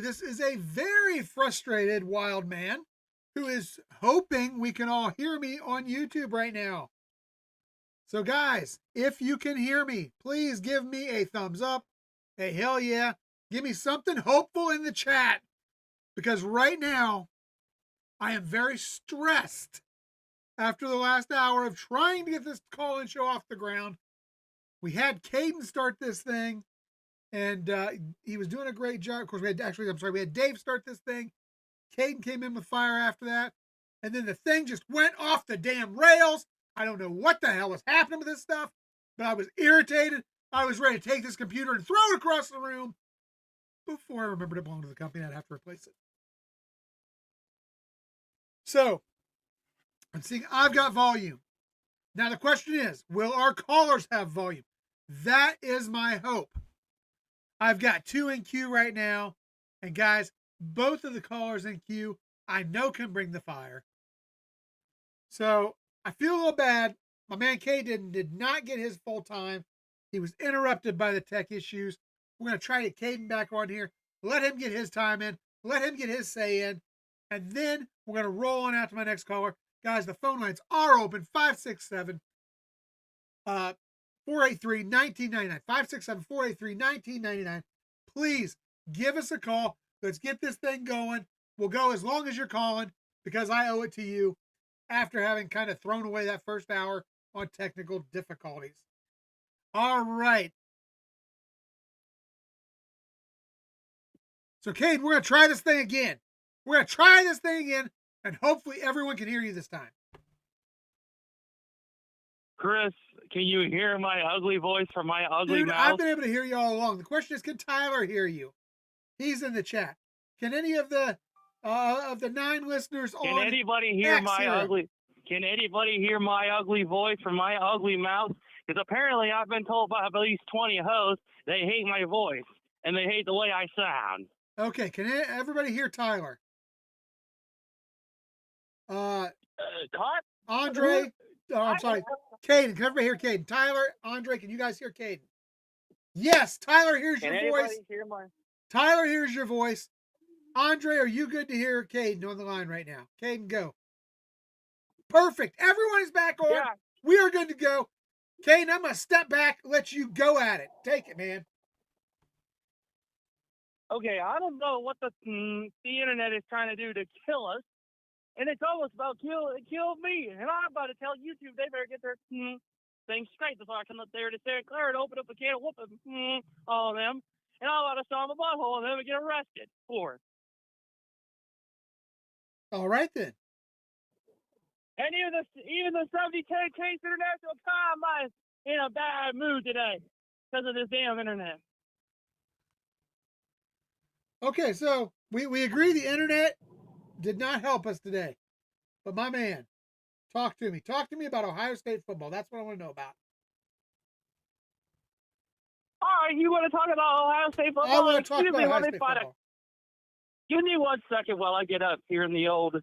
this is a very frustrated wild man who is hoping we can all hear me on YouTube right now. So, guys, if you can hear me, please give me a thumbs up, a hell yeah. Give me something hopeful in the chat because right now I am very stressed after the last hour of trying to get this call-in show off the ground. We had Caden start this thing, and he was doing a great job. Of course, we had Dave start this thing. Caden came in with fire after that, and then the thing just went off the damn rails. I don't know what the hell was happening with this stuff, but I was irritated. I was ready to take this computer and throw it across the room before I remembered it belonged to the company. I'd have to replace it. So, I'm seeing I've got volume. Now the question is, will our callers have volume? That is my hope. I've got 2 in queue right now. And guys, both of the callers in queue I know can bring the fire. So I feel a little bad. My man Caden did not get his full time. He was interrupted by the tech issues. We're going to try to get Caden back on here. Let him get his time in. Let him get his say in. And then we're going to roll on out to my next caller. Guys, the phone lines are open. 567 483 1999. 567 483 1999. Please give us a call. Let's get this thing going. We'll go as long as you're calling because I owe it to you after having kind of thrown away that first hour on technical difficulties. All right. So, Caden, we're going to try this thing again. We're going to try this thing again, and hopefully everyone can hear you this time. Chris, can you hear my ugly voice from my ugly mouth? I've been able to hear you all along. The question is, can Tyler hear you? He's in the chat. Can any of the 9 listeners Can anybody hear my ugly? Can anybody hear my ugly voice from my ugly mouth? Because apparently I've been told by at least 20 hosts they hate my voice and they hate the way I sound. Okay, can everybody hear Tyler? Andre. Oh, I'm sorry. Caden, can everybody hear Caden? Tyler, Andre, can you guys hear Caden? Yes, Tyler hears your voice. Tyler hears your voice. Andre, are you good to hear Caden on the line right now? Caden, go. Perfect. Everyone is back on. Yeah. We are good to go. Caden, I'm going to step back, let you go at it. Take it, man. Okay, I don't know what the internet is trying to do to kill us. And it's almost about kill me. And I'm about to tell YouTube they better get their thing straight before I come up there to Santa Clara and open up a can of whooping all of them. And I'm about to storm a butthole and them and get arrested for it. All right, then. And even the 70K Case International Combine is in a bad mood today because of this damn internet. Okay, so we agree the internet did not help us today. But my man, talk to me. Talk to me about Ohio State football. That's what I want to know about. All right, you want to talk about Ohio State football? I want to talk about Ohio State football. Give me 1 second while I get up here in the old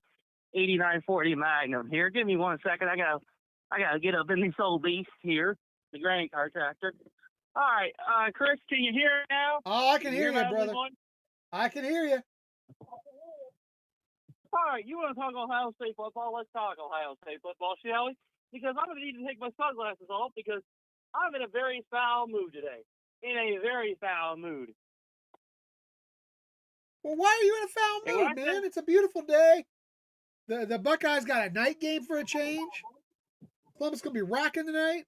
8940 Magnum here. Give me 1 second. I gotta get up in this old beast here, the grain car tractor. All right, Chris, can you hear it now? Oh, I can hear you, brother. I can hear you. All right, you want to talk Ohio State football? Let's talk Ohio State football, shall we? Because I'm going to need to take my sunglasses off because I'm in a very foul mood today. In a very foul mood. Well, why are you in a foul mood, man? It's a beautiful day. The Buckeyes got a night game for a change. Columbus going to be rocking tonight.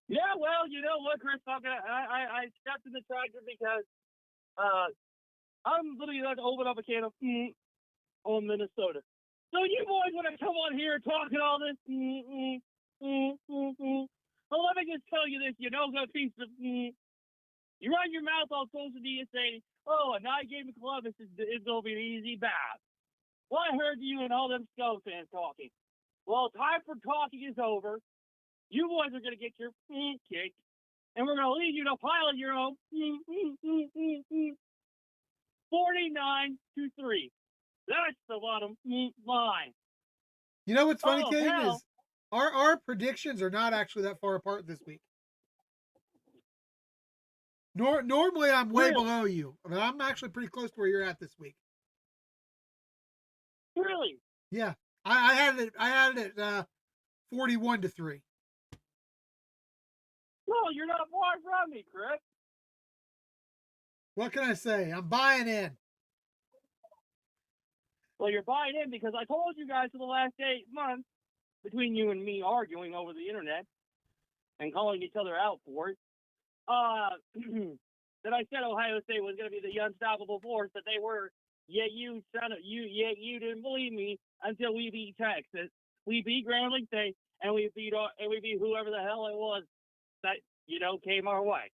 Yeah, well, you know what, Chris? I stepped in the tractor because I'm literally about to open up a can of on Minnesota. So you boys want to come on here and talk and all this? Well, let me just tell you this. You know, a piece of you run your mouth on social media saying, "Oh, a night game in Columbus is going to be an easy bath." Well, I heard you and all them Skull fans talking. Well, time for talking is over. You boys are going to get your kicked, and we're going to leave you to pilot your own 49-3. That's the bottom line. You know what's funny, Caden, is our predictions are not actually that far apart this week. Normally I'm way Really? below you, but I'm actually pretty close to where you're at this week. Really? Yeah, I had it at 41-3. No, you're not far from me, Chris. What can I say? I'm buying in. Well, you're buying in because I told you guys for the last 8 months, between you and me arguing over the internet and calling each other out for it, that I said Ohio State was going to be the unstoppable force that they were. Yet you didn't believe me until we beat Texas. We beat Grambling State, and we beat whoever the hell it was that came our way.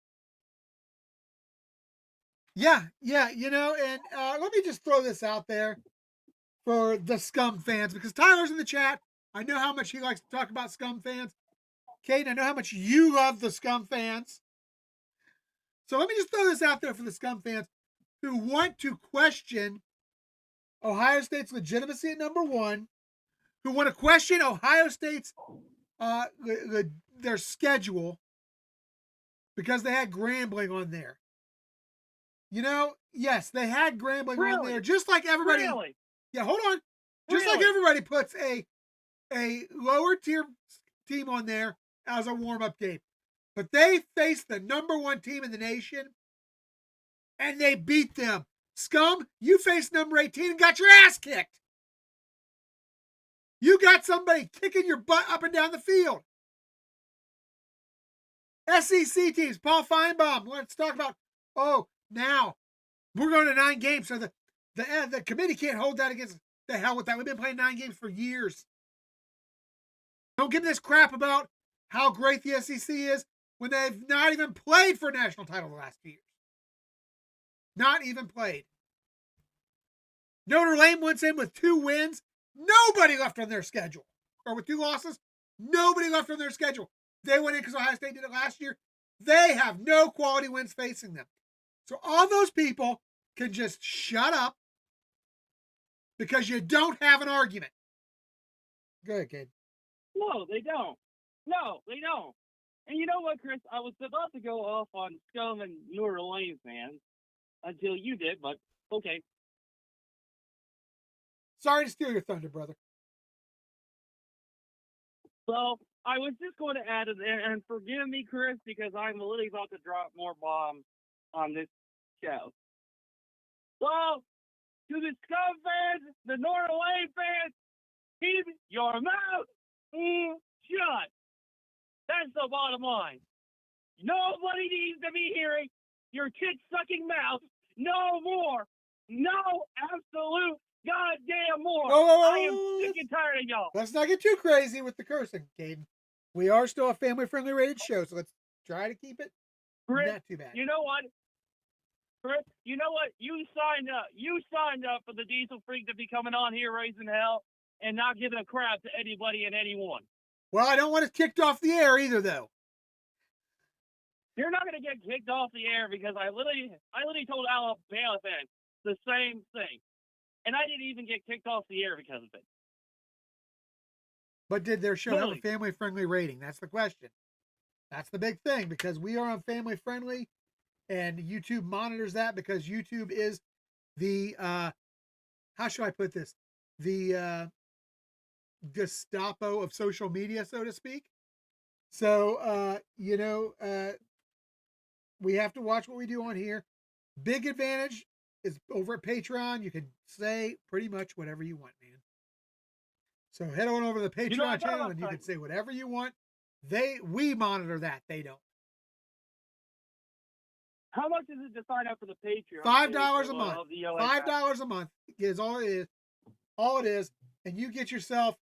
Yeah, and let me just throw this out there for the Scum fans because Tyler's in the chat. I know how much he likes to talk about Scum fans. Kate, I know how much you love the Scum fans. So let me just throw this out there for the Scum fans who want to question Ohio State's legitimacy at number one, who want to question Ohio State's their schedule because they had Grambling on there. Yes, they had Grambling on there, just like everybody. Really? Yeah, hold on. Just like everybody puts a lower tier team on there as a warm up game, but they faced the number one team in the nation, and they beat them. Scum, you faced number 18 and got your ass kicked. You got somebody kicking your butt up and down the field. SEC teams, Paul Feinbaum. Let's talk about. Now we're going to 9 games, so the committee can't hold that against. The hell with that. We've been playing 9 games for years. Don't give me this crap about how great the SEC is when they've not even played for a national title the last 2 years. Not even played. Notre Dame went in with 2 wins. Nobody left on their schedule. Or with 2 losses, nobody left on their schedule. They went in because Ohio State did it last year. They have no quality wins facing them. So all those people can just shut up because you don't have an argument. Go ahead, kid. No, they don't. No, they don't. And you know what, Chris? I was about to go off on Scum and New Orleans fans until you did, but okay. Sorry to steal your thunder, brother. So I was just going to add, and forgive me, Chris, because I'm literally about to drop more bombs on this show. So, to the Scum fans, the New Orleans fans, keep your mouth shut. That's the bottom line. Nobody needs to be hearing your tit-sucking mouth no more. No absolute goddamn more. I am sick and tired of y'all. Let's not get too crazy with the cursing, Caden. We are still a family-friendly rated show, so let's try to keep it not too bad. You know what? Chris, you know what? You signed up. You signed up for the Diesel Freak to be coming on here raising hell and not giving a crap to anybody and anyone. Well, I don't want it kicked off the air either, though. You're not going to get kicked off the air because I literally told Alabama fans the same thing. And I didn't even get kicked off the air because of it. But did their show have a family-friendly rating? That's the question. That's the big thing, because we are on family-friendly, and YouTube monitors that because YouTube is the, how should I put this? The Gestapo of social media, so to speak. So, we have to watch what we do on here. Big advantage is over at Patreon. You can say pretty much whatever you want, man. So head on over to the Patreon channel and you can say whatever you want. We monitor that. They don't. How much is it to sign up for the Patreon? $5 a month. $5 a month is all it is. All it is. And you get yourself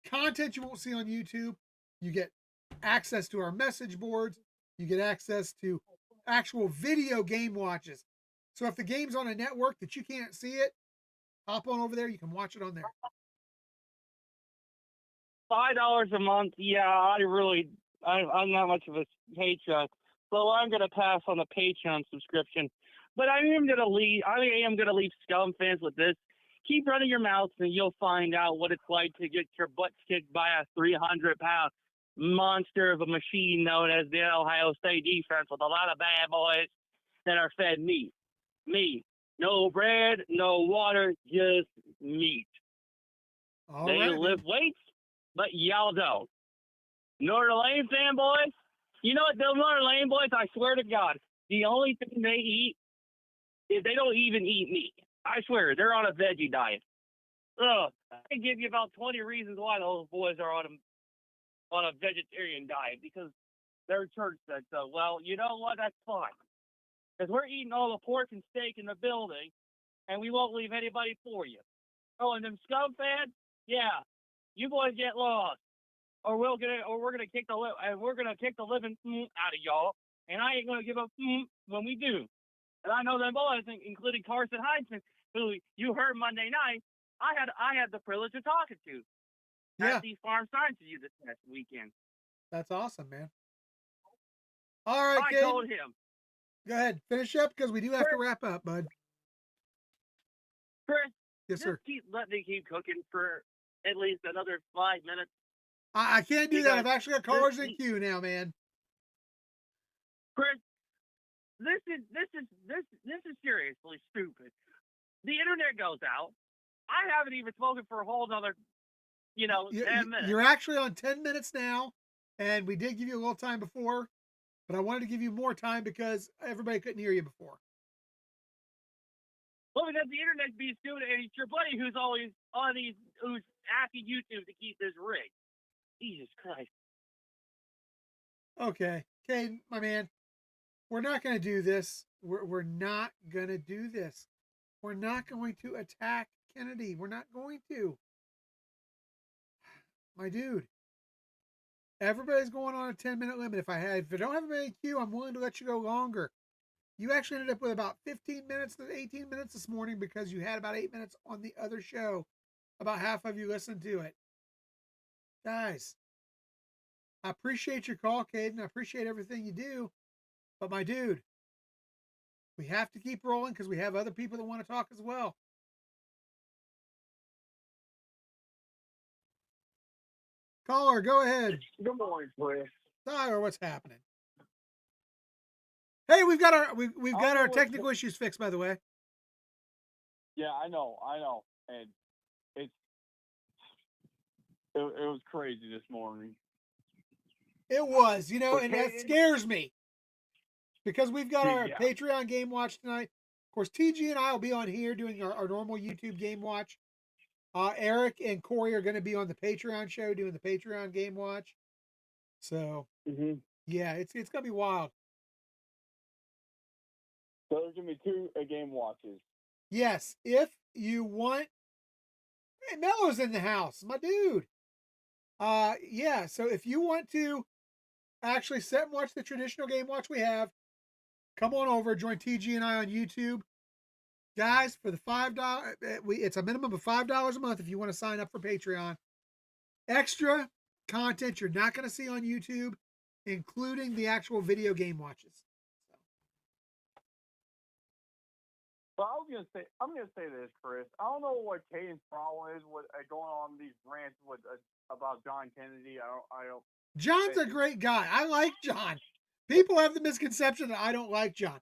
content you won't see on YouTube. You get access to our message boards. You get access to actual video game watches. So if the game's on a network that you can't see it, hop on over there. You can watch it on there. $5 a month. Yeah, I'm not much of a Patreon, so I'm gonna pass on the Patreon subscription. But I am gonna leave Scum fans with this. Keep running your mouths, and you'll find out what it's like to get your butt kicked by a 300-pound monster of a machine known as the Ohio State defense with a lot of bad boys that are fed meat. Meat. No bread, no water, just meat. All They right, lift man. weights, but y'all don't. Notre Dame fanboys, you know what, the Notre Dame boys, I swear to God, the only thing they eat is they don't even eat meat. I swear, they're on a veggie diet. Ugh, I can give you about 20 reasons why those boys are on a vegetarian diet because their church said so. Well, you know what? That's fine. Because we're eating all the pork and steak in the building, and we won't leave anybody for you. Oh, and them scum fans, yeah, you boys get lost, or we're gonna kick the living out of y'all, and I ain't gonna give up when we do. And I know them boys, including Carson Heinzman, who you heard Monday night. I had the privilege of talking to Yeah, at the Farm Science Review this past weekend. that's awesome, man. All right, I Caden, told him, go ahead, finish up because we do have to Chris, wrap up, bud. Chris, Yes, just sir. let me keep cooking for at least another 5 minutes I can't do that. because I've actually got callers in queue now, man. Chris, this is seriously stupid. The internet goes out. I haven't even spoken for a whole another, 10 minutes. You're actually on 10 minutes now, and we did give you a little time before, but I wanted to give you more time because everybody couldn't hear you before. Well, because the internet's being stupid, and it's your buddy who's always on who's asking YouTube to keep this rigged. Jesus Christ. Okay, Caden, my man, we're not going to do this. We're not going to do this. We're not going to attack Kennedy. We're not going to. My dude, everybody's going on a 10-minute limit. If I don't have a minute queue, I'm willing to let you go longer. You actually ended up with about 15 minutes to 18 minutes this morning because you had about 8 minutes on the other show. About half of you listened to it. Guys, I appreciate your call, Caden. I appreciate everything you do. But my dude, we have to keep rolling because we have other people that want to talk as well. Caller, go ahead. Good morning, Chris. Tyler, what's happening? Hey, we've got our technical issues fixed, by the way. Yeah, I know, and it was crazy this morning. It was, But and that Caden, scares me because we've got our yeah, Patreon game watch tonight. Of course, TG and I will be on here doing our normal YouTube game watch. Eric and Corey are going to be on the Patreon show doing the Patreon game watch. So yeah, it's gonna be wild. so there's gonna be two game watches. Yes, if you want. Hey, Mello's in the house, my dude. Yeah. So if you want to actually sit and watch the traditional game watch we have, come on over, join TG and I on YouTube, guys. For the $5, it's a minimum of $5 a month if you want to sign up for Patreon. Extra content you're not going to see on YouTube, including the actual video game watches. But I'm gonna say this, Chris. I don't know what Caden's problem is with going on these rants with about John Kennedy. I don't. John's a great guy. I like John. People have the misconception that I don't like John.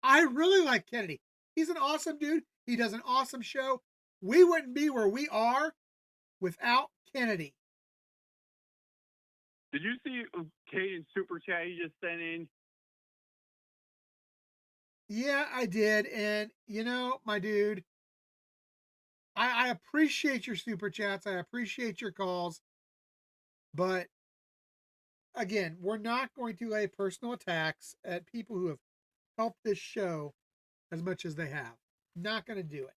I really like Kennedy. He's an awesome dude. He does an awesome show. We wouldn't be where we are without Kennedy. Did you see Caden's super chat he just sent in? Yeah, I did. And, my dude, I appreciate your super chats. I appreciate your calls. But again, we're not going to lay personal attacks at people who have helped this show as much as they have. Not going to do it.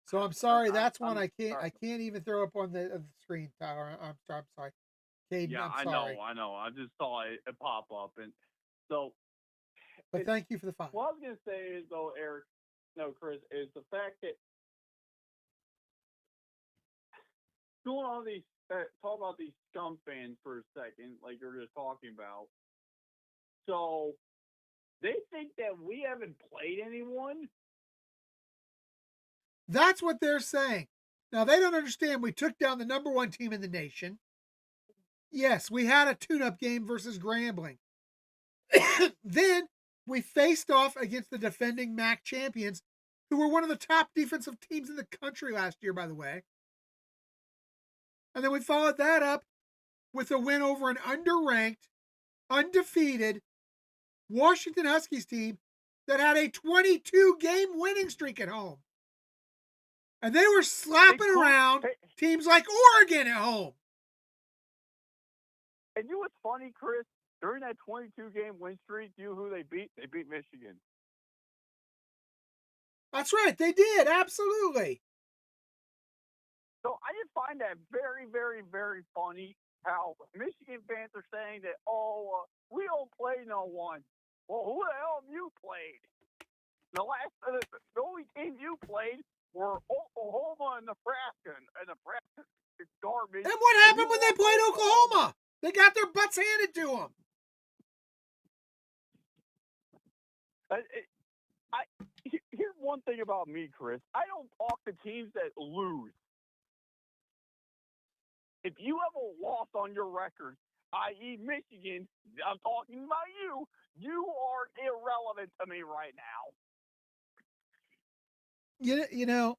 So I'm sorry. That's one I can't even throw up on the screen, Tyler. I'm sorry. Caden, Yeah, I'm sorry. I know. I just saw it pop up, and so. But thank you for the $5. What I was gonna say is though, Eric, no, Chris, is the fact that doing all these talk about these scum fans for a second, like you're just talking about. So they think that we haven't played anyone. That's what they're saying. Now, they don't understand we took down the number one team in the nation. Yes, we had a tune-up game versus Grambling. Then we faced off against the defending MAC champions, who were one of the top defensive teams in the country last year, by the way. And then we followed that up with a win over an underranked, undefeated Washington Huskies team that had a 22-game winning streak at home. And they were slapping around teams like Oregon at home. And you know what's funny, Chris? During that 22-game win streak, you know who they beat? They beat Michigan. That's right, they did, absolutely. So I just find that very, very, very funny how Michigan fans are saying that, we don't play no one. Well, who the hell have you played? The only team you played were Oklahoma and Nebraska. And Nebraska is garbage. And what happened when they played Oklahoma? They got their butts handed to them. Here's one thing about me, Chris. I don't talk to teams that lose. If you have a loss on your record, i.e. Michigan, I'm talking about you, you are irrelevant to me right now. You know,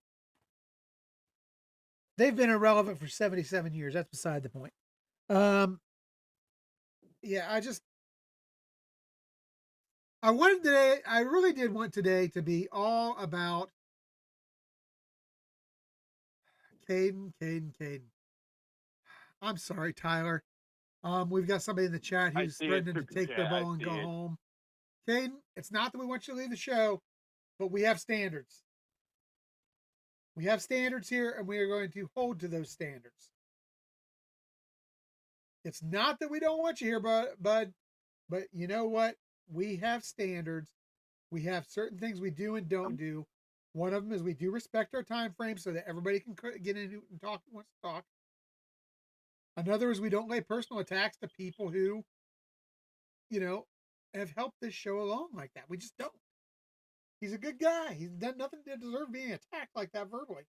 they've been irrelevant for 77 years. That's beside the point. I really did want today to be all about Caden. I'm sorry, Tyler. We've got somebody in the chat who's threatening to take their ball and go home. Caden, it's not that we want you to leave the show, but we have standards. We have standards here, and we are going to hold to those standards. It's not that we don't want you here, bud, but you know what? We have standards. We have certain things we do and don't do. One of them is we do respect our time frame so that everybody can get in and talk who wants to talk. Another is we don't lay personal attacks to people who, have helped this show along like that. We just don't. He's a good guy. He's done nothing to deserve being attacked like that verbally.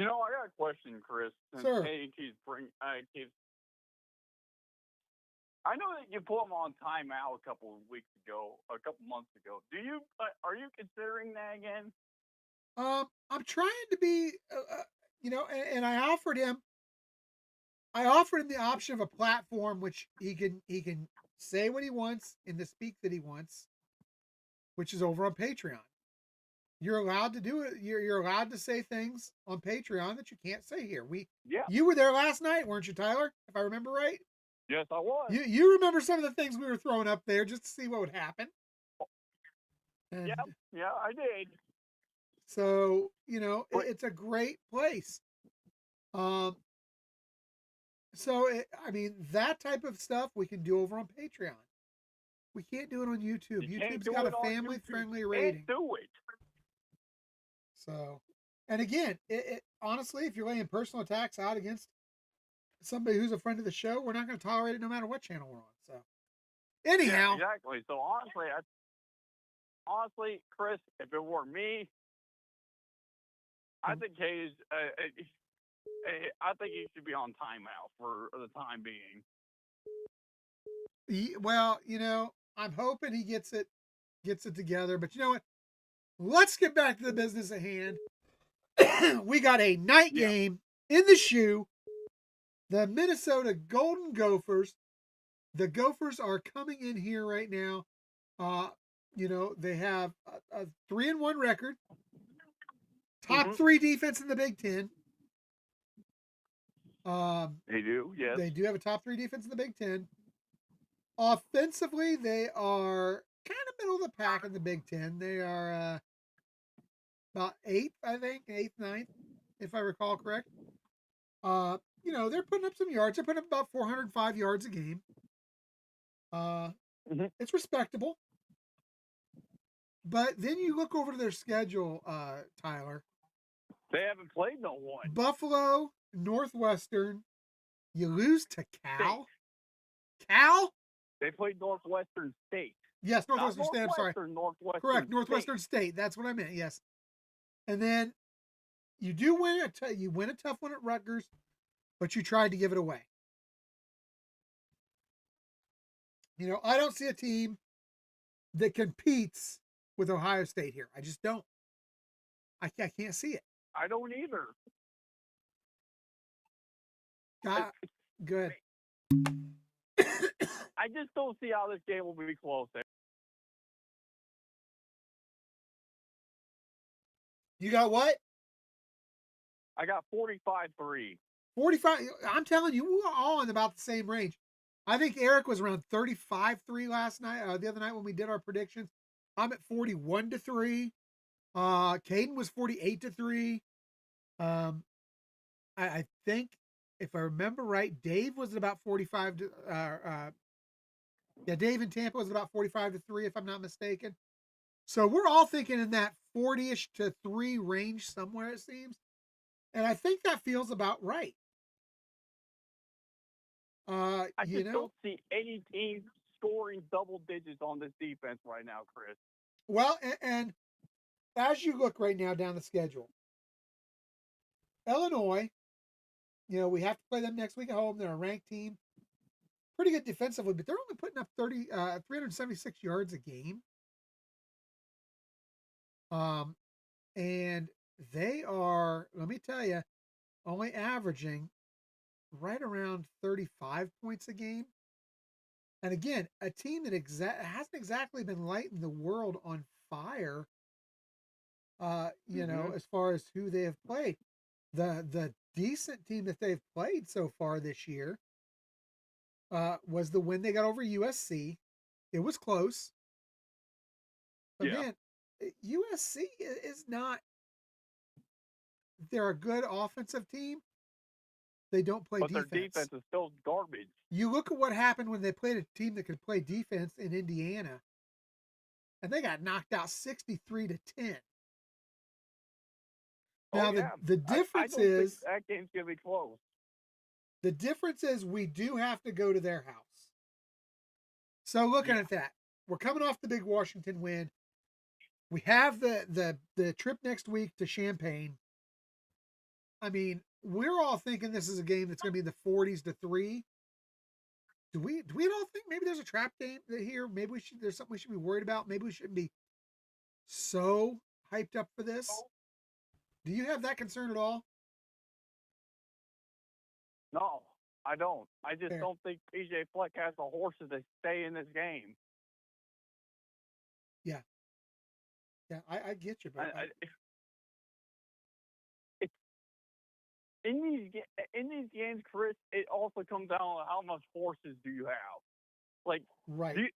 I got a question, Chris. Sir. I know that you put him on timeout a couple months ago. Are you considering that again? I'm trying to be, and I offered him the option of a platform which he can say what he wants and to speak that he wants, which is over on Patreon. You're allowed to do it. You're allowed to say things on Patreon that you can't say here. You were there last night, weren't you, Tyler? If I remember right. Yes, I was. You remember some of the things we were throwing up there just to see what would happen. And yeah, I did. So it's a great place. That type of stuff we can do over on Patreon. We can't do it on YouTube. YouTube's got a family-friendly rating. Can't do it. So, and again, it honestly, if you're laying personal attacks out against somebody who's a friend of the show, we're not going to tolerate it no matter what channel we're on. So, anyhow. Yeah, exactly. So, honestly, Chris, if it were me, I think he should be on timeout for the time being. Well, I'm hoping he gets it together. But you know what? Let's get back to the business at hand. We got a night game in the shoe. The Minnesota Golden Gophers. The Gophers are coming in here right now. They have a 3-1 record. Top 3 defense in the Big Ten. They do, yes. They do have a top 3 defense in the Big Ten. Offensively, they are kind of middle of the pack in the Big Ten. They are about 8th, I think, 8th, 9th, if I recall correct. They're putting up some yards. They're putting up about 405 yards a game. It's respectable. But then you look over to their schedule, Tyler. They haven't played no one. Buffalo, Northwestern. You lose to Cal. Cal? They played Northwestern State. Yes, Northwestern State. I'm sorry. Northwestern Correct, Northwestern State. That's what I meant. Yes. And then you do win you win a tough one at Rutgers, but you tried to give it away. You know, I don't see a team that competes with Ohio State here. I just don't. I can't see it. I don't either. Good. I just don't see how this game will be close. You got what? I got 45-3. 45. I'm telling you, we were all in about the same range. I think Eric was around 35-3 last night, the other night when we did our predictions. I'm at 41-3. Caden was 48-3. I think if I remember right, Dave was at about 45 to Dave in Tampa was about 45-3, if I'm not mistaken. So we're all thinking in that 40-ish to 3 range somewhere, it seems. And I think that feels about right. I just don't see any team scoring double digits on this defense right now, Chris. Well, and as you look right now down the schedule, Illinois, you know, we have to play them next week at home. They're a ranked team. Pretty good defensively, but they're only putting up 376 yards a game. And they are, let me tell you, only averaging right around 35 points a game. And again, a team that hasn't exactly been lighting the world on fire, you know, as far as who they have played. The decent team that they've played so far this year was the win they got over USC. It was close. But man, USC is not, they're a good offensive team. They don't play defense. But their defense is still garbage. You look at what happened when they played a team that could play defense in Indiana, and they got knocked out 63-10. Now, the difference is that game's going to be close. The difference is we do have to go to their house. So looking at that, we're coming off the big Washington win. We have the trip next week to Champaign. I mean, we're all thinking this is a game that's going to be in the 40s to 3. Do we all think maybe there's a trap game here? Maybe there's something we should be worried about. Maybe we shouldn't be so hyped up for this. Do you have that concern at all? No, I don't. I just don't think PJ Fleck has the horses to stay in this game. Yeah. Yeah, I get you, bro. In these games, Chris, it also comes down to how much horses do you have. Like, right. You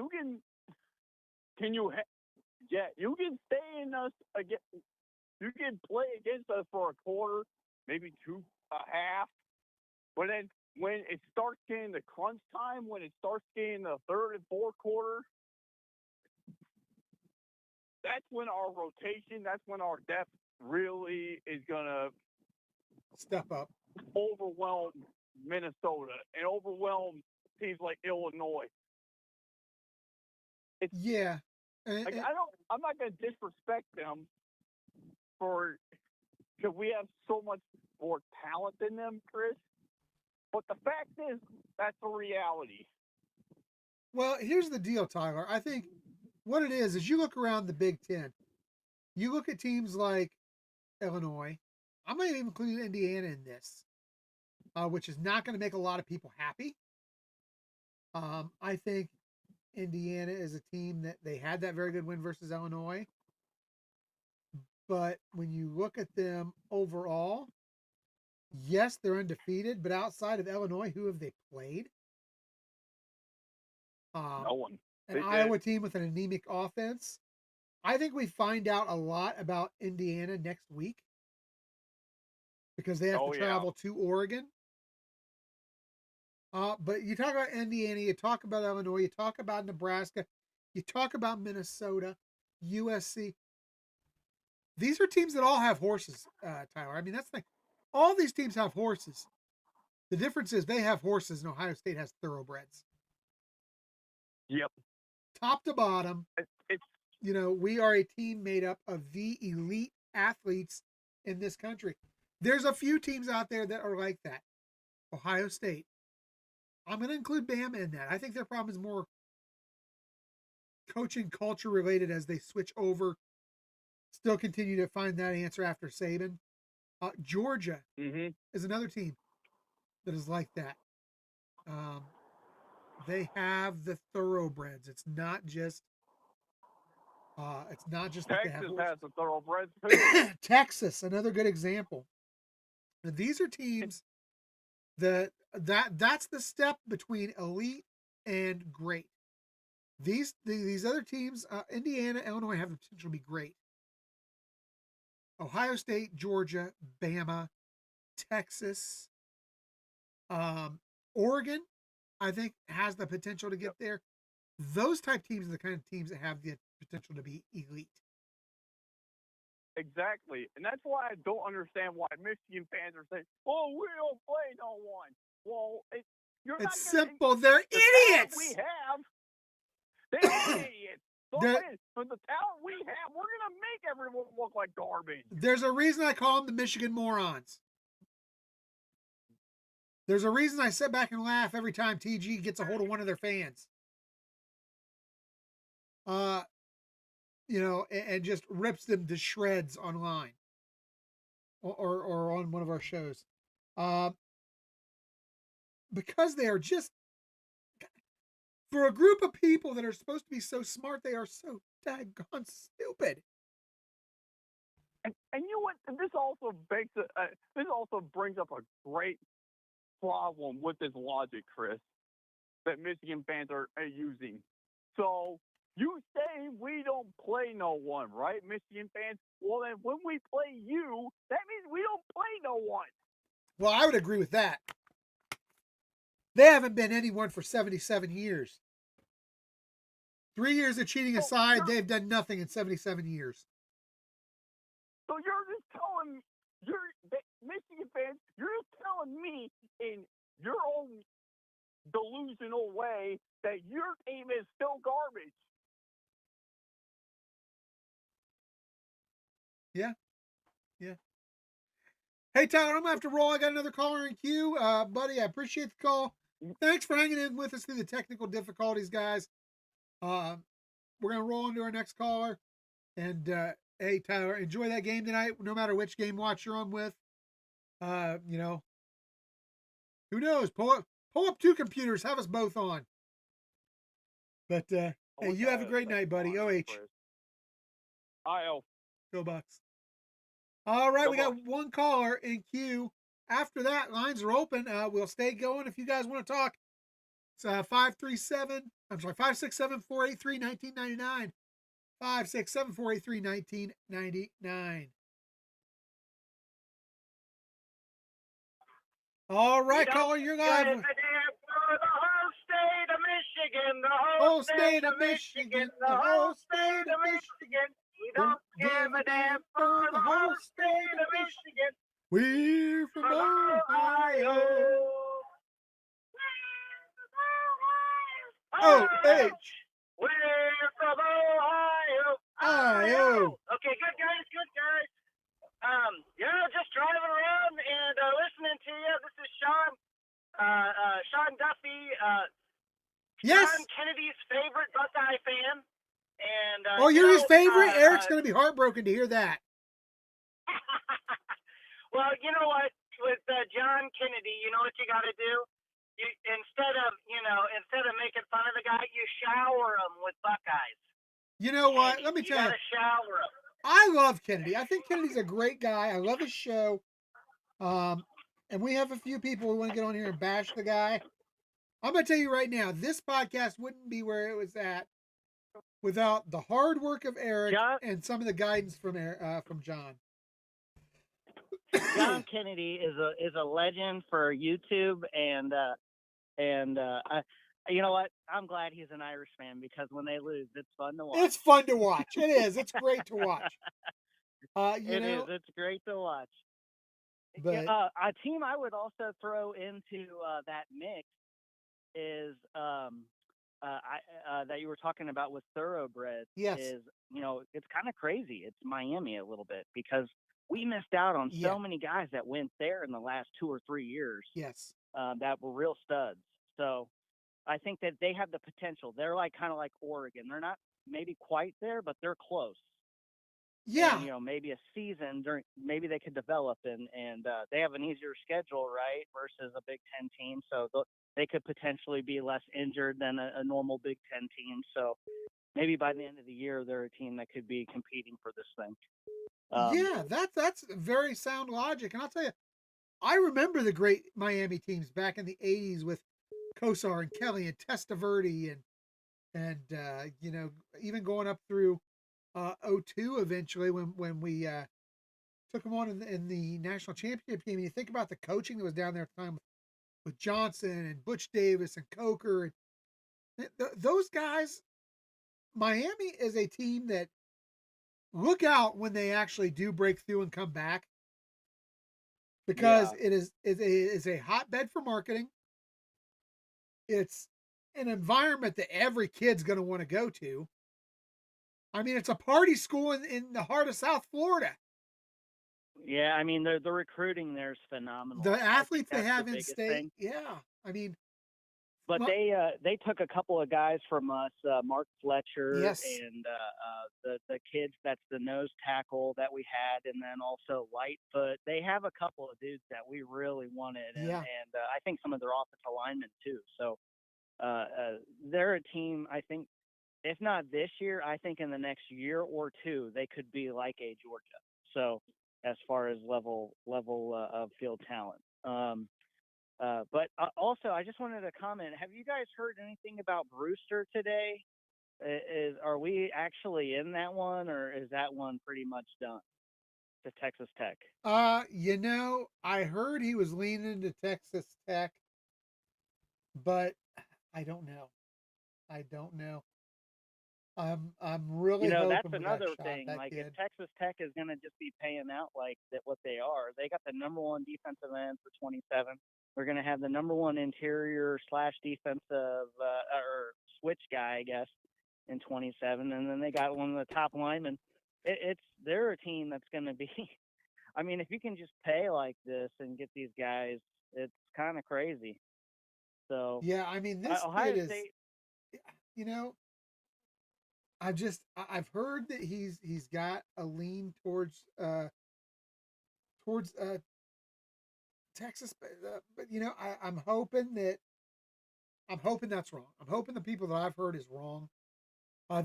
can stay in us again. You can play against us for a quarter, maybe two, a half. But then when it starts getting the crunch time, when it starts getting the third and fourth quarter, that's when our rotation, that's when our depth really is going to step up, overwhelm Minnesota and overwhelm teams like Illinois. I'm not going to disrespect them because we have so much more talent than them, Chris. But the fact is, that's the reality. Well, here's the deal, Tyler. I think what it is you look around the Big Ten. You look at teams like Illinois. I'm going to include Indiana in this, which is not going to make a lot of people happy. I think Indiana is a team that they had that very good win versus Illinois. But when you look at them overall, yes, they're undefeated. But outside of Illinois, who have they played? No one. An Iowa team with an anemic offense. I think we find out a lot about Indiana next week because they have to travel to Oregon. But you talk about Indiana, you talk about Illinois, you talk about Nebraska, you talk about Minnesota, USC. These are teams that all have horses, Tyler. I mean, that's the thing. All these teams have horses. The difference is they have horses and Ohio State has thoroughbreds. Yep. Top to bottom. we are a team made up of the elite athletes in this country. There's a few teams out there that are like that. Ohio State. I'm going to include Bama in that. I think their problem is more coaching culture related as they switch over. Still continue to find that answer after Saban. Georgia is another team that is like that. They have the thoroughbreds. It's not just that they have Texas horses. has the thoroughbreds too. Texas, another good example. Now, these are teams that's the step between elite and great. These other teams, Indiana, Illinois, have the potential to be great. Ohio State, Georgia, Bama, Texas, Oregon, I think has the potential to get there. Those type teams are the kind of teams that have the potential to be elite. Exactly. And that's why I don't understand why Michigan fans are saying, "Oh, we don't play no one." Well, it's simple. They're idiots. We have. They are idiots. So with the talent we have, we're going to make everyone look like garbage. There's a reason I call them the Michigan morons. There's a reason I sit back and laugh every time TG gets a hold of one of their fans. And just rips them to shreds online or on one of our shows. Because they are just, for a group of people that are supposed to be so smart, they are so daggone stupid. And you know what? This also brings up a great problem with this logic, Chris, that Michigan fans are using. So you say we don't play no one, right, Michigan fans? Well, then when we play you, that means we don't play no one. Well, I would agree with that. They haven't been anyone for 77 years. 3 years of cheating aside, they've done nothing in 77 years. So you're just telling Michigan fans, you're just telling me in your own delusional way that your team is still garbage. Yeah. Hey, Tyler, I'm going to have to roll. I got another caller in queue. Buddy, I appreciate the call. Thanks for hanging in with us through the technical difficulties, guys. We're going to roll into our next caller. And, hey, Tyler, enjoy that game tonight, no matter which game watch you're on with. Who knows? Pull up two computers. Have us both on. But, hey, you have a great night, buddy. OH. IO. Go Bucks. All right, we got one caller in queue. After that, lines are open. We'll stay going if you guys want to talk. It's 567-483-1999. 567-483-1999. All right, caller, you're live. The whole state of Michigan, the whole state of Michigan, the whole state of Michigan. We don't give a damn for the whole state of Michigan. We're from Ohio. O-H. We're from Ohio. Okay, good guys. Just driving around and listening to you. This is Sean Duffy, yes. John Kennedy's favorite Buckeye fan. And you're his favorite? Eric's going to be heartbroken to hear that. Well, you know what? With John Kennedy, you know what you got to do? Instead of making fun of the guy, you shower him with Buckeyes. You know what? Let me tell you. You got to shower him. I love Kennedy. I think Kennedy's a great guy. I love his show. And we have a few people who want to get on here and bash the guy. I'm going to tell you right now, this podcast wouldn't be where it was at without the hard work of Eric and some of the guidance from John. John Kennedy is a legend for YouTube, and you know what? I'm glad he's an Irishman because when they lose, it's fun to watch. It's fun to watch. It is. It's great to watch. It's great to watch. But a team I would also throw into that mix is that you were talking about with thoroughbreds Yes. is, it's kind of crazy. It's Miami a little bit because we missed out on Yeah. so many guys that went there in the last 2 or 3 years Yes. that were real studs. So I think that they have the potential. They're kind of like Oregon. They're not maybe quite there, but they're close. Yeah. And maybe a season maybe they could develop and they have an easier schedule, right, versus a Big Ten team. So they could potentially be less injured than a normal Big Ten team. So maybe by the end of the year, they're a team that could be competing for this thing. Yeah, that's very sound logic. And I'll tell you, I remember the great Miami teams back in the '80s with Kosar and Kelly and Testaverde and even going up through 02 eventually when we took them on in the national championship game. And you think about the coaching that was down there at the time with Johnson and Butch Davis and Coker and those guys. Miami is a team that look out when they actually do break through and come back because it is a hotbed for marketing. It's an environment that every kid's going to want to go to. I mean, it's a party school in the heart of South Florida. Yeah, I mean, the recruiting there is phenomenal. The athletes they have the in state, thing. yeah. I mean, but they took a couple of guys from us, Mark Fletcher, yes, and the kids that's the nose tackle that we had, and then also Lightfoot. They have a couple of dudes that we really wanted, and I think some of their offensive linemen too. So they're a team. I think if not this year, I think in the next year or two they could be like a Georgia. So as far as level of field talent. But also, I just wanted to comment. Have you guys heard anything about Brewster today? Are we actually in that one, or is that one pretty much done to Texas Tech? I heard he was leaning to Texas Tech, but I don't know. I'm really hoping that's another that thing. that Like kid. if Texas Tech is going to just be paying out like that, what they are, they got the number one defensive end for 27. We're going to have the number one interior / defensive or switch guy, I guess, in 27, and then they got one of the top linemen. They're a team that's going to be. I mean, if you can just pay like this and get these guys, it's kind of crazy. So yeah, I mean this Ohio kid is. State. I've heard that he's got a lean towards Texas, but I'm hoping that's wrong. I'm hoping the people that I've heard is wrong.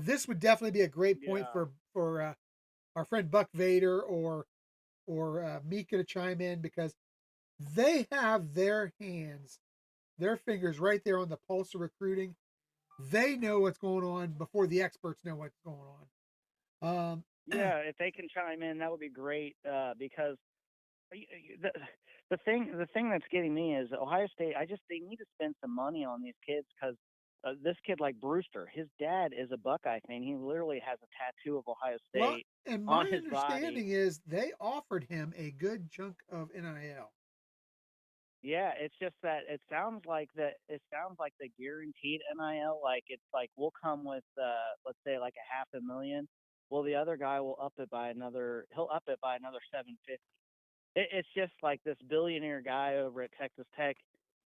This would definitely be a great point for our friend Buck Vader or Mika to chime in because they have their fingers right there on the pulse of recruiting. They know what's going on before the experts know what's going on. Yeah, if they can chime in, that would be great because the thing that's getting me is Ohio State. They need to spend some money on these kids because this kid like Brewster, his dad is a Buckeye fan. He literally has a tattoo of Ohio State and on my his understanding body. is they offered him a good chunk of NIL. Yeah, it's just that it sounds like the guaranteed NIL, like it's like we'll come with let's say like $500,000. Well, the other guy will up it by another 750. It's just like this billionaire guy over at Texas Tech.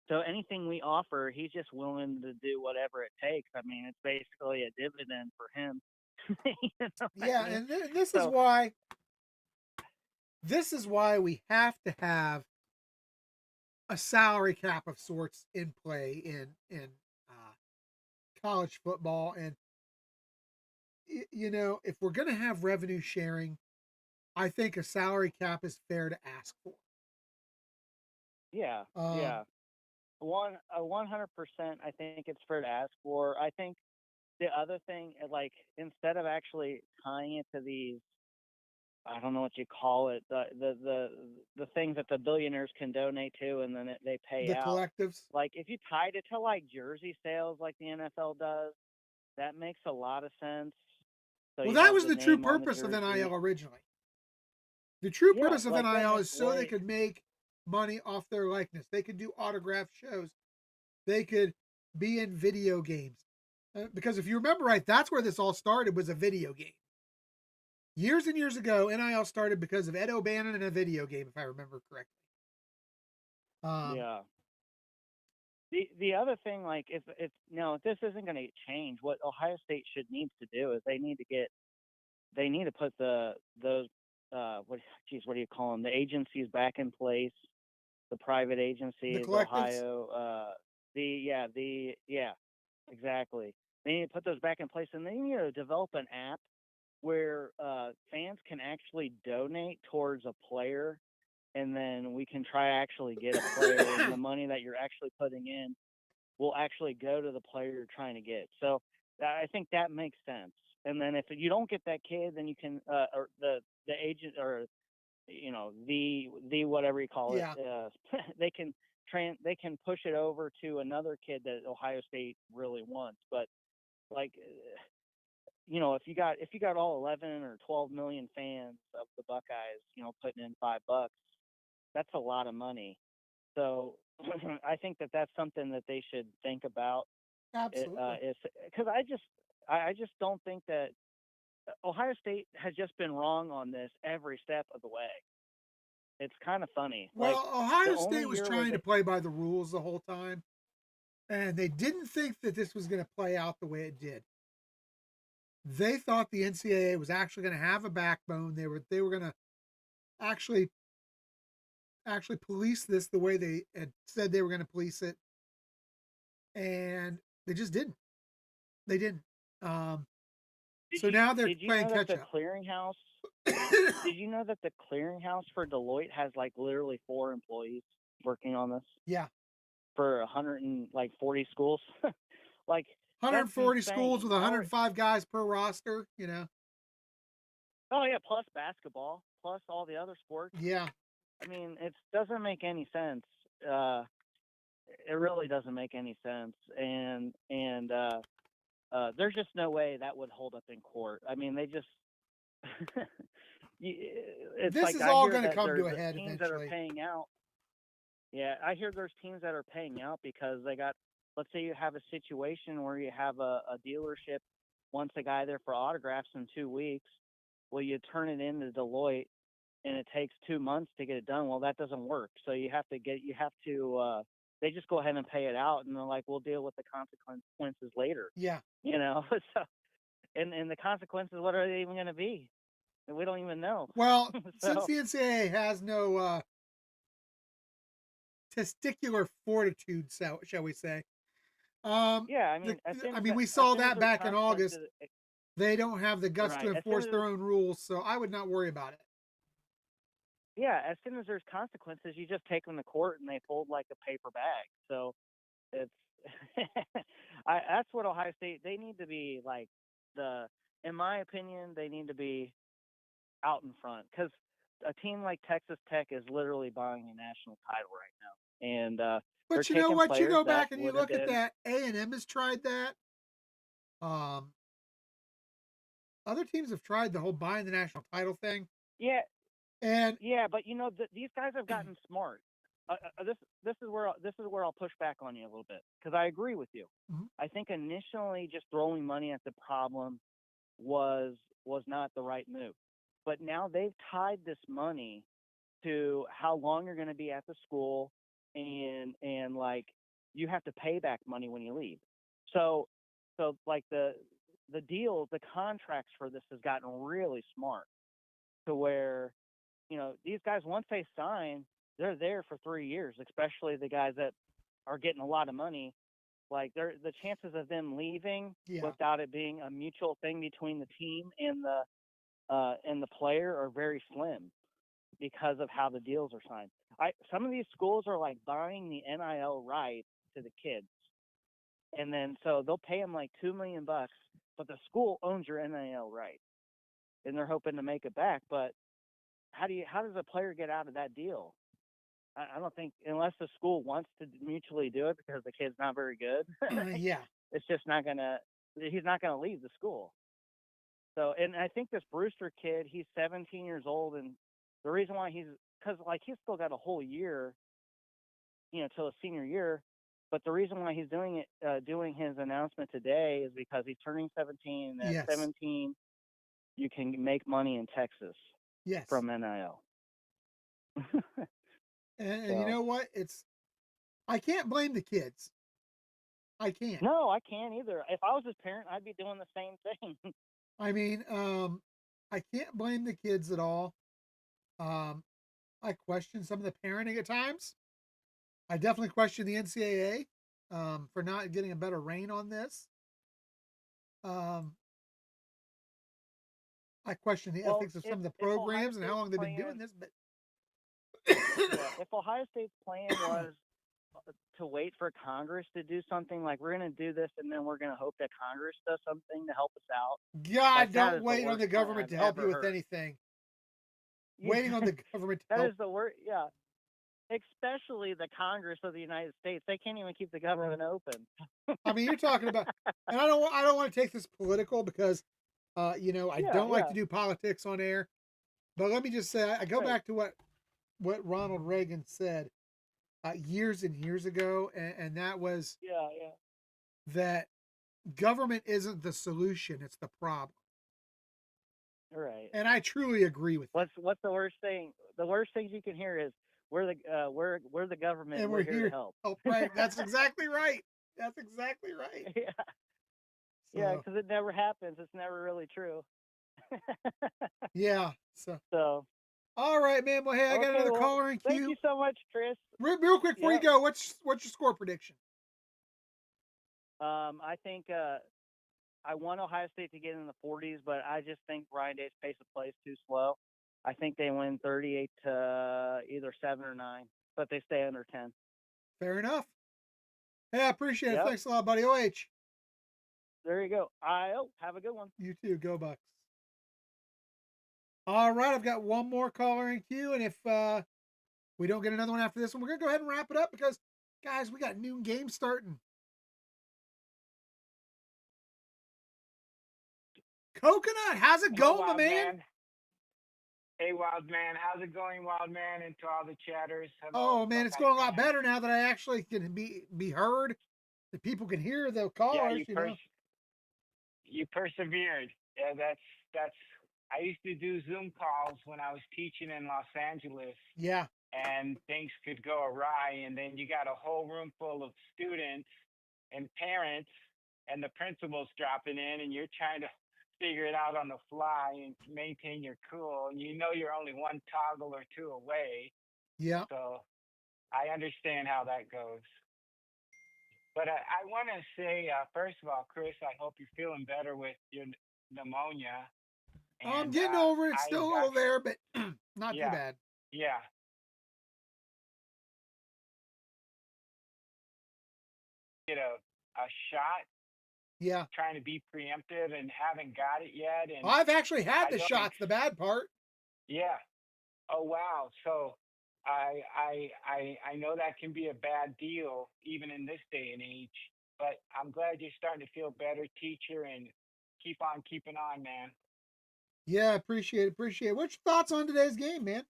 So anything we offer, he's just willing to do whatever it takes. I mean, it's basically a dividend for him. Yeah, and this is why we have to have a salary cap of sorts in play in college football. And if we're going to have revenue sharing, I think a salary cap is fair to ask for. Yeah, 100%. I think it's fair to ask for. I think the other thing, like instead of actually tying it to these, I don't know what you call it, the things that the billionaires can donate to, and then they pay out. The collectives. Like if you tied it to like jersey sales, like the NFL does, that makes a lot of sense. So well, that was the true purpose of NIL originally. The true purpose of NIL is so they could make money off their likeness. They could do autograph shows. They could be in video games. Because if you remember right, that's where this all started, was a video game. Years and years ago, NIL started because of Ed O'Bannon and a video game, if I remember correctly. Yeah. The other thing, like, if this isn't going to change, what Ohio State needs to do is they need to put those what do you call them, the agencies back in place, the private agencies, collectives? Ohio, exactly. They need to put those back in place, and they need to develop an app where fans can actually donate towards a player, and then we can try to actually get a player, and the money that you're actually putting in will actually go to the player you're trying to get. So I think that makes sense. And then if you don't get that kid, then you can, or the agent, or the whatever you call it, they can push it over to another kid that Ohio State really wants. But like, if you got all 11 or 12 million fans of the Buckeyes, putting in $5, that's a lot of money. So I think that's something that they should think about. Absolutely. Because I just don't think that Ohio State has just been wrong on this every step of the way. It's kind of funny. Well, like, Ohio State was trying to play by the rules the whole time, and they didn't think that this was going to play out the way it did. They thought the NCAA was actually going to have a backbone. They were going to actually police this the way they had said they were going to police it, and they just didn't. They didn't. Now they're playing catch up. Clearinghouse. Did you know that the clearinghouse for Deloitte has like literally 4 employees working on this? Yeah. For 140 schools. Like 140 schools with 105 guys per roster, Oh yeah, plus basketball, plus all the other sports. Yeah. I mean, it doesn't make any sense. It really doesn't make any sense. And there's just no way that would hold up in court. I mean, they just this is all going to come to a head teams eventually. That are paying out. Yeah, I hear there's teams that are paying out because they got, let's say you have a situation where you have a dealership wants a guy there for autographs in 2 weeks. Well, you turn it into Deloitte and it takes 2 months to get it done. Well, that doesn't work. So they just go ahead and pay it out, and they're like, we'll deal with the consequences later. Yeah. So, and the consequences, what are they even going to be? We don't even know. Well, since the NCAA has no testicular fortitude, shall we say? Yeah, I mean, we saw that back in August. They don't have the guts to enforce their own rules, so I would not worry about it. Yeah, as soon as there's consequences, you just take them to court and they fold like a paper bag. So it's that's what Ohio State, they need to be like in my opinion, they need to be out in front, because a team like Texas Tech is literally buying a national title right now. And but you know what? You go back and you look at that. A&M has tried that. Other teams have tried the whole buying the national title thing. Yeah. And but these guys have gotten smart. This is where I'll push back on you a little bit, because I agree with you. Mm-hmm. I think initially just throwing money at the problem was not the right move. But now they've tied this money to how long you're going to be at the school, and like you have to pay back money when you leave. So like the deals, the contracts for this has gotten really smart, to where these guys, once they sign, they're there for 3 years, especially the guys that are getting a lot of money. Like the chances of them leaving without it being a mutual thing between the team and the player are very slim, because of how the deals are signed. Some of these schools are like buying the NIL rights to the kids, and then so they'll pay them like $2 million, but the school owns your NIL rights, and they're hoping to make it back. But how does a player get out of that deal? I don't think, unless the school wants to mutually do it because the kid's not very good. It's just he's not gonna leave the school. So, and I think this Brewster kid, he's 17 years old, and the reason why he's still got a whole year, till his senior year. But the reason why he's doing it, doing his announcement today, is because he's turning 17, and at Yes. 17, you can make money in Texas Yes. from NIL. And you know what? I can't blame the kids. I can't. No, I can't either. If I was his parent, I'd be doing the same thing. I mean, I can't blame the kids at all. I question some of the parenting at times. I definitely question the NCAA for not getting a better rein on this. I question the ethics of some of the programs and how long they've been doing this. But if Ohio State's plan was to wait for Congress to do something, like we're going to do this and then we're going to hope that Congress does something to help us out. God, like, don't wait on the government to help you with anything. Waiting on the government to that help. is the worst. Yeah. Especially the Congress of the United States. They can't even keep the government open. I mean, you're talking about, and I don't want to take this political because, you know, I don't like to do politics on air. But let me just say, I go back to what Ronald Reagan said years and years ago, and that was that government isn't the solution; it's the problem. Right. And I truly agree with that. What's the worst thing? The worst things you can hear is we're the government, and we're here to help. Right. That's exactly right. That's exactly right. Yeah. Yeah, because it never happens. It's never really true. Yeah. So. All right, man. Well, hey, I got another caller in queue. Thank you so much, Chris. Real quick before you go, what's your score prediction? I think I want Ohio State to get in the 40s, but I just think Ryan Day's pace of play is too slow. I think they win 38 to either 7 or 9, but they stay under 10. Fair enough. Hey, I appreciate it. Thanks a lot, buddy. OH. There you go. Have a good one. You too. Go Bucks. All right, I've got one more caller in queue, and if we don't get another one after this one, we're going to go ahead and wrap it up because, guys, we got noon games starting. Coconut, how's it going, my man? Hey, Wildman. How's it going, Wildman, and to all the chatters? Hello, man, it's going a lot better now that I actually can be heard. That people can hear the callers, you persevered. Yeah, that's. I used to do Zoom calls when I was teaching in Los Angeles. Yeah. And things could go awry, and then you got a whole room full of students and parents, and the principal's dropping in, and you're trying to figure it out on the fly and maintain your cool. And you know you're only one toggle or two away. Yeah. So I understand how that goes. But I want to say, first of all, Chris, I hope you're feeling better with your pneumonia. And, I'm getting over it. It's still a little there, but not too bad. Yeah. Get a shot. Yeah. Trying to be preemptive and haven't got it yet. And I've actually had the shots, the bad part. Yeah. Oh, wow. So I know that can be a bad deal even in this day and age, but I'm glad you're starting to feel better, teacher, and keep on keeping on, man. Yeah, appreciate it. What's your thoughts on today's game, man?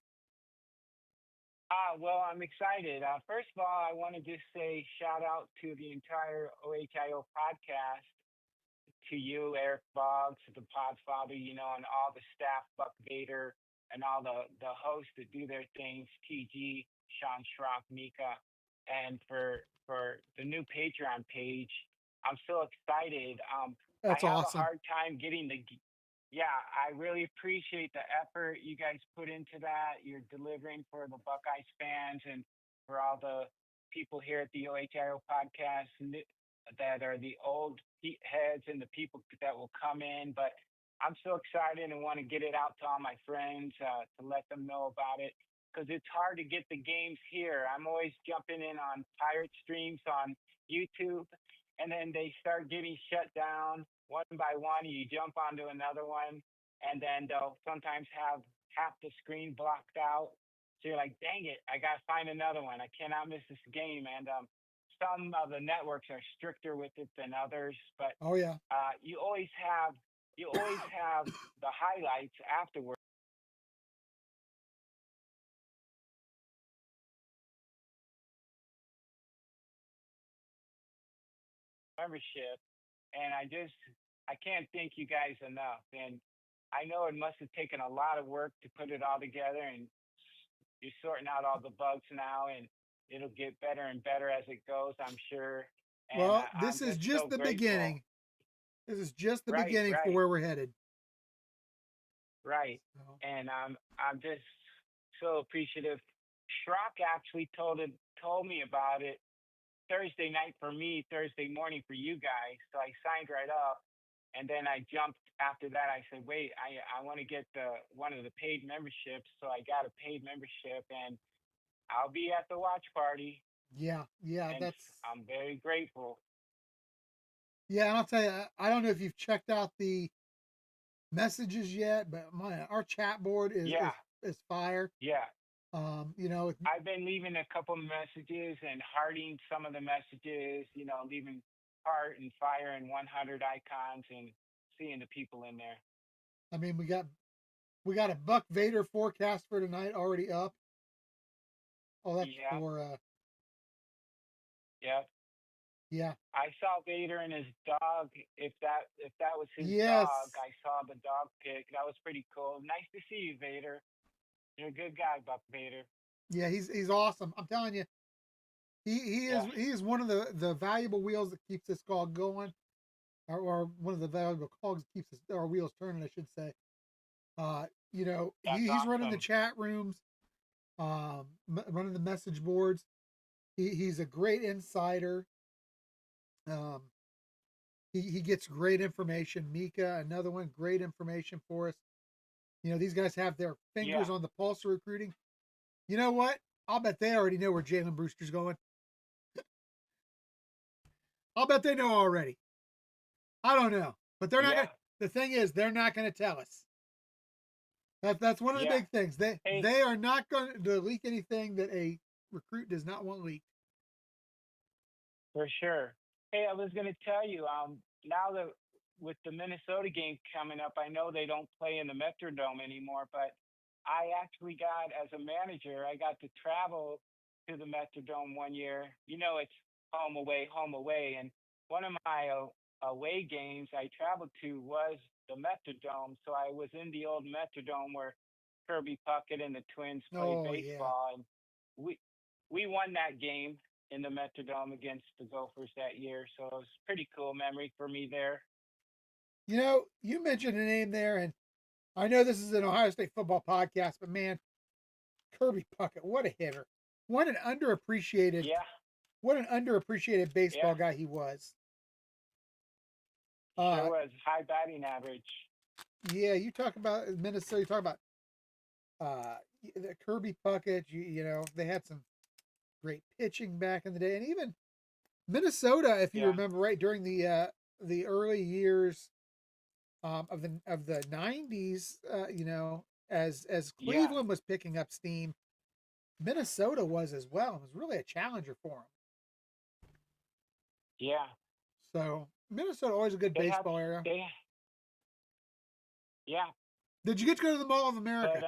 Well, I'm excited. First of all, I want to just say shout out to the entire OHIO podcast, to you, Eric Boggs, the Podfather, and all the staff, Buck Vader, and all the hosts that do their things, TG, Sean Schrock, Mika, and for the new Patreon page. I'm so excited. That's I have awesome. a hard time getting I really appreciate the effort you guys put into that. You're delivering for the Buckeyes fans and for all the people here at the OHIO podcast that are the old heads and the people that will come in. But I'm so excited and want to get it out to all my friends to let them know about it, because it's hard to get the games here. I'm always jumping in on pirate streams on YouTube, and then they start getting shut down one by one. You jump onto another one, and then they'll sometimes have half the screen blocked out. So you're like, dang it, I got to find another one. I cannot miss this game. And some of the networks are stricter with it than others, but you always have the highlights afterwards. membership, and I can't thank you guys enough. And I know it must have taken a lot of work to put it all together, and you're sorting out all the bugs now, and it'll get better and better as it goes, I'm sure. And Well, I'm this is just just so the grateful. beginning. This is just the Right, beginning for right, where we're headed. right. So, And I'm just so appreciative. Schrock actually told me about it Thursday night for me, Thursday morning for you guys. So I signed right up, and then I jumped after that. I said, wait, I want to get the one of the paid memberships. So I got a paid membership, and I'll be at the watch party, yeah, yeah, and that's I'm very grateful. yeah. And I'll tell you, I don't know if you've checked out the messages yet, but our chat board is Yeah, is fire. yeah. You know, I've been leaving a couple messages and hearting some of the messages, leaving heart and fire and 100 icons and seeing the people in there. I mean, we got a Buck Vader forecast for tonight already up. Oh, that's Yeah, for yeah. yeah, I saw Vader and his dog. If that was his dog, yes, I saw the dog pic. That was pretty cool. Nice to see you, Vader. You're a good guy, Buck Vader. yeah. He's awesome. I'm telling you, Yeah, he is one of the valuable wheels that keeps this cog going, or one of the valuable cogs that keeps our wheels turning, I should say. You know, that's he's running the awesome. chat rooms, running the message boards. He's a great insider. Um, he gets great information. Mika, another one, great information for us. You know, these guys have their Yeah, fingers on the pulse of recruiting. You know what? I'll bet they already know where Jalen Brewster's going. I'll bet they know already. I don't know, but they're not yeah, gonna. The thing is, they're not gonna tell us. That's one of the yeah. big things. They Hey, they are not going to leak anything that a recruit does not want leaked. for sure. Hey, I was gonna tell you, now that with the Minnesota game coming up, I know they don't play in the Metrodome anymore, but I actually got as a manager, I got to travel to the Metrodome one year. It's home away, and one of my away games I traveled to was the Metrodome. So I was in the old Metrodome where Kirby Puckett and the Twins played Oh yeah. baseball, and we we won that game in the Metrodome against the Gophers that year. So it was a pretty cool memory for me there. You know, you mentioned a name there, and I know this is an Ohio State football podcast, but man, Kirby Puckett, what a hitter! What an underappreciated, Yeah, what an underappreciated yeah, baseball guy he was. sure Uh, was high batting average. yeah, you talk about Minnesota. You talk about uh, the Kirby Puckett. You know they had some great pitching back in the day, and even Minnesota, if you Yeah, remember right, during the early years of the '90s, you know, as yeah, Cleveland was picking up steam, Minnesota was as well. It was really a challenger for them. yeah. So Minnesota always a good They have baseball area. they yeah, Did you get to go to the Mall of but America?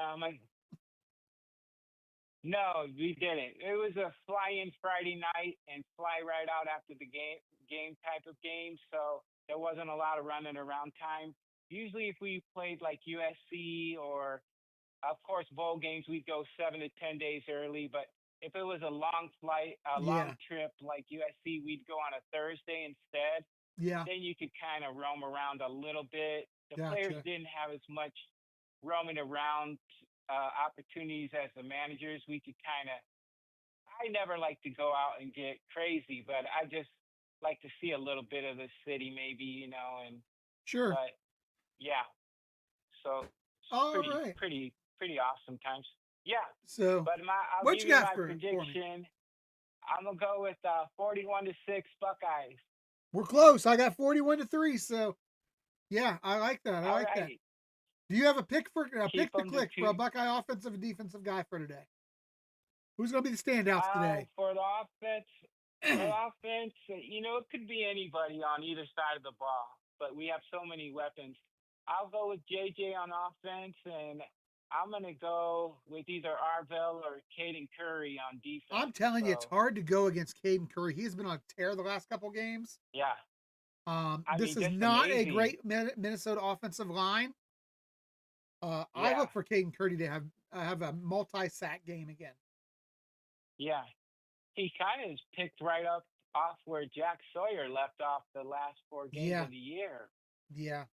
no, we didn't. It was a fly in Friday night and fly right out after the game type of game. So there wasn't a lot of running around time. Usually, if we played like USC or, of course, bowl games, we'd go 7 to 10 days early. But if it was a long flight, a long Yeah, trip like USC, we'd go on a Thursday instead. yeah, Then you could kind of roam around a little bit. The players gotcha. didn't have as much roaming around opportunities as the managers. We could kind of, I never like to go out and get crazy, but I just like to see a little bit of the city, maybe, Sure. but yeah, so it's All pretty, right. pretty, pretty awesome times. Yeah, So, but I'll what give you you got my for me? prediction. I'm gonna go with 41-6 Buckeyes. We're close. I got 41-3. So, yeah, I like that. I All like that. right, Do you have a keep pick to them to click for a two. Buckeye offensive and defensive guy for today? Who's going to be the standouts today? For the offense, it could be anybody on either side of the ball, but we have so many weapons. I'll go with JJ on offense, and I'm going to go with either Arvell or Caden Curry on I'm defense. telling you, it's So, hard to go against Caden Curry. He's been on a tear the last couple games. yeah, I This mean, is just not a amazing. great Minnesota offensive line. I Yeah, look for Caden Curdy to have a multi-sack game again. yeah. He kind of is picked right up off where Jack Sawyer left off the last 4 games Yeah, of the year, yeah,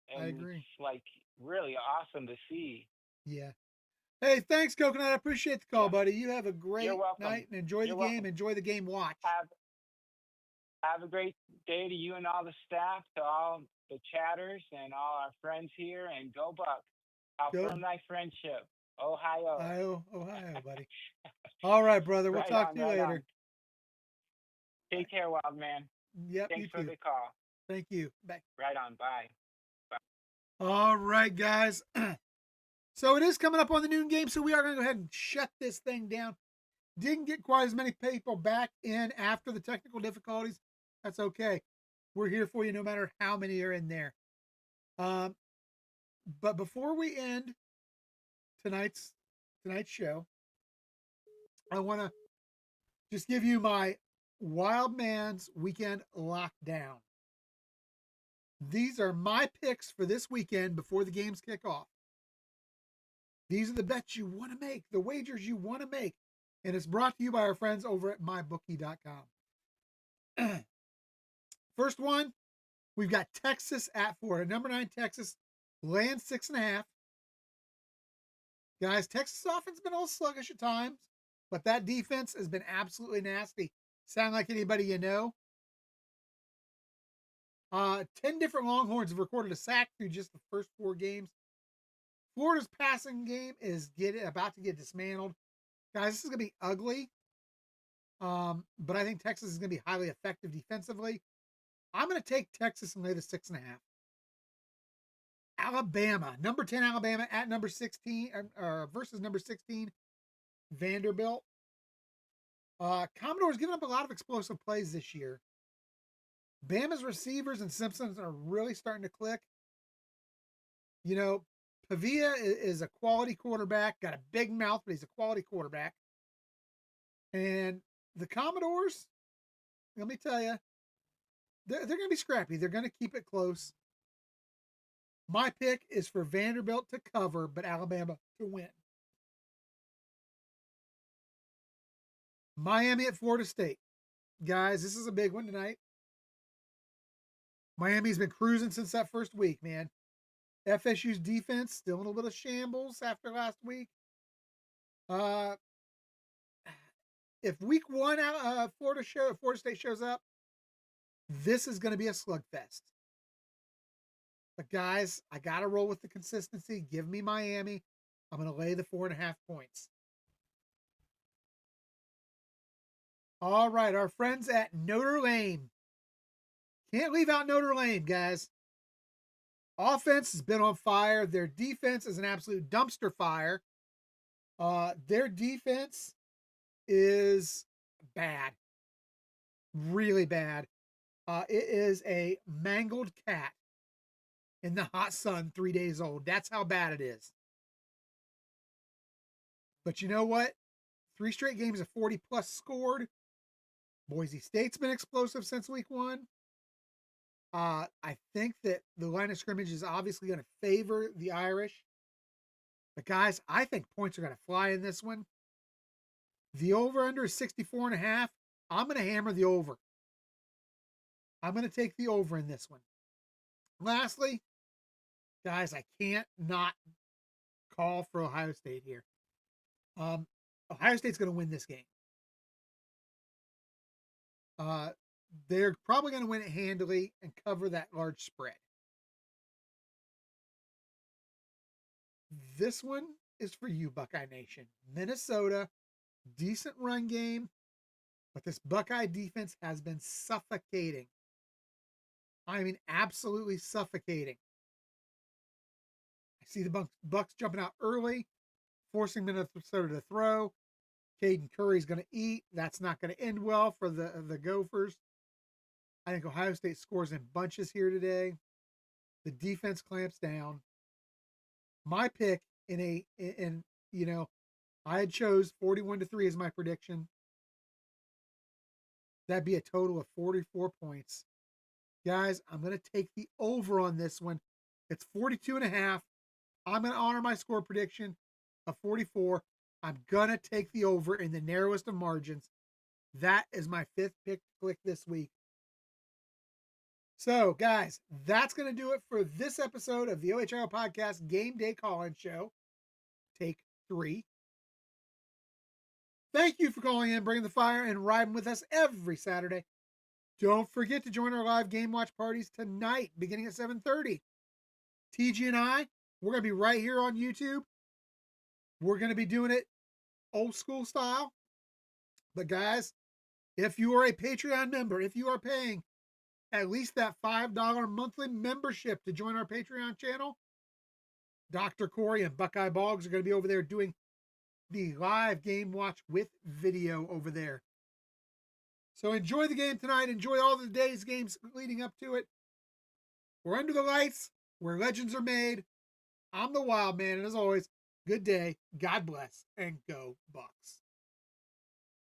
I and it's agree. like really awesome to see. Yeah. Hey, thanks, Coconut. I appreciate the call, Yeah, buddy. You have a you're great welcome. night and enjoy the You're game. welcome. Enjoy the game watch. Have a great day to you and all the staff, to all the chatters and all our friends here, and go Buck. I'll Go firm thy friendship. Ohio. Ohio, buddy. All right, brother. We'll Right talk on, to you right later. on. Take care, wild man. Yep, you Thanks for too. the call. Thank you. Bye. Right on. Bye. All right, guys. So it is coming up on the noon game, so we are going to go ahead and shut this thing down. Didn't get quite as many people back in after the technical difficulties. That's okay. We're here for you no matter how many are in there. But before we end tonight's show, I want to just give you my Wild Man's weekend lockdown. These are my picks for this weekend before the games kick off. These are the bets you want to make, the wagers you want to make. And it's brought to you by our friends over at mybookie.com. First one, we've got Texas at Florida. Number 9, Texas, laying 6.5. Guys, Texas offense has been a little sluggish at times, but that defense has been absolutely nasty. Sound like anybody you know? 10 different Longhorns have recorded a sack through just the first 4 games. Florida's passing game is about to get dismantled. Guys, this is going to be ugly. But I think Texas is going to be highly effective defensively. I'm going to take Texas and lay the 6.5. Alabama, number 10 Alabama at number 16 versus number 16 Vanderbilt. Commodore's given up a lot of explosive plays this year. Bama's receivers and Simpsons are really starting to click. You know, Pavia is a quality quarterback, got a big mouth, but he's a quality quarterback. And the Commodores, let me tell you, they're going to be scrappy. They're going to keep it close. My pick is for Vanderbilt to cover, but Alabama to win. Miami at Florida State. Guys, this is a big one tonight. Miami's been cruising since that first week, man. FSU's defense still in a little shambles after last week. If week 1 Florida State shows up, this is going to be a slugfest. But guys, I got to roll with the consistency. Give me Miami. I'm going to lay the 4.5 points. All right, our friends at Notre Dame. Can't leave out Notre Dame, guys. Offense has been on fire. Their defense is an absolute dumpster fire. Their defense is bad. Really bad. It is a mangled cat in the hot sun, 3 days old. That's how bad it is. But you know what? 3 straight games of 40 plus scored. Boise State's been explosive since week 1. I think that the line of scrimmage is obviously going to favor the Irish. But guys, I think points are going to fly in this one. The over-under is 64.5. I'm going to hammer the over. I'm going to take the over in this one. Lastly, guys, I can't not call for Ohio State here. Ohio State's going to win this game. They're probably going to win it handily and cover that large spread. This one is for you, Buckeye Nation. Minnesota, decent run game, but this Buckeye defense has been suffocating. I mean, absolutely suffocating. I see the Bucks jumping out early, forcing Minnesota to throw. Caden Curry's going to eat. That's not going to end well for the Gophers. I think Ohio State scores in bunches here today. The defense clamps down. My pick I had chose 41-3 as my prediction. That'd be a total of 44 points. Guys, I'm going to take the over on this one. It's 42.5. I'm going to honor my score prediction of 44. I'm going to take the over in the narrowest of margins. That is my 5th pick to click this week. So, guys, that's going to do it for this episode of the OHIO Podcast Game Day Call-In Show. Take 3. Thank you for calling in, bringing the fire, and riding with us every Saturday. Don't forget to join our live game watch parties tonight, beginning at 7:30. TG and I, we're going to be right here on YouTube. We're going to be doing it old school style. But guys, if you are a Patreon member, if you are paying at least that $5 monthly membership to join our Patreon channel, Dr. Corey and Buckeye Boggs are going to be over there doing the live game watch with video over there. So enjoy the game tonight. Enjoy all the day's games leading up to it. We're under the lights where legends are made. I'm the Wildman, and as always, good day, God bless, and go Bucks.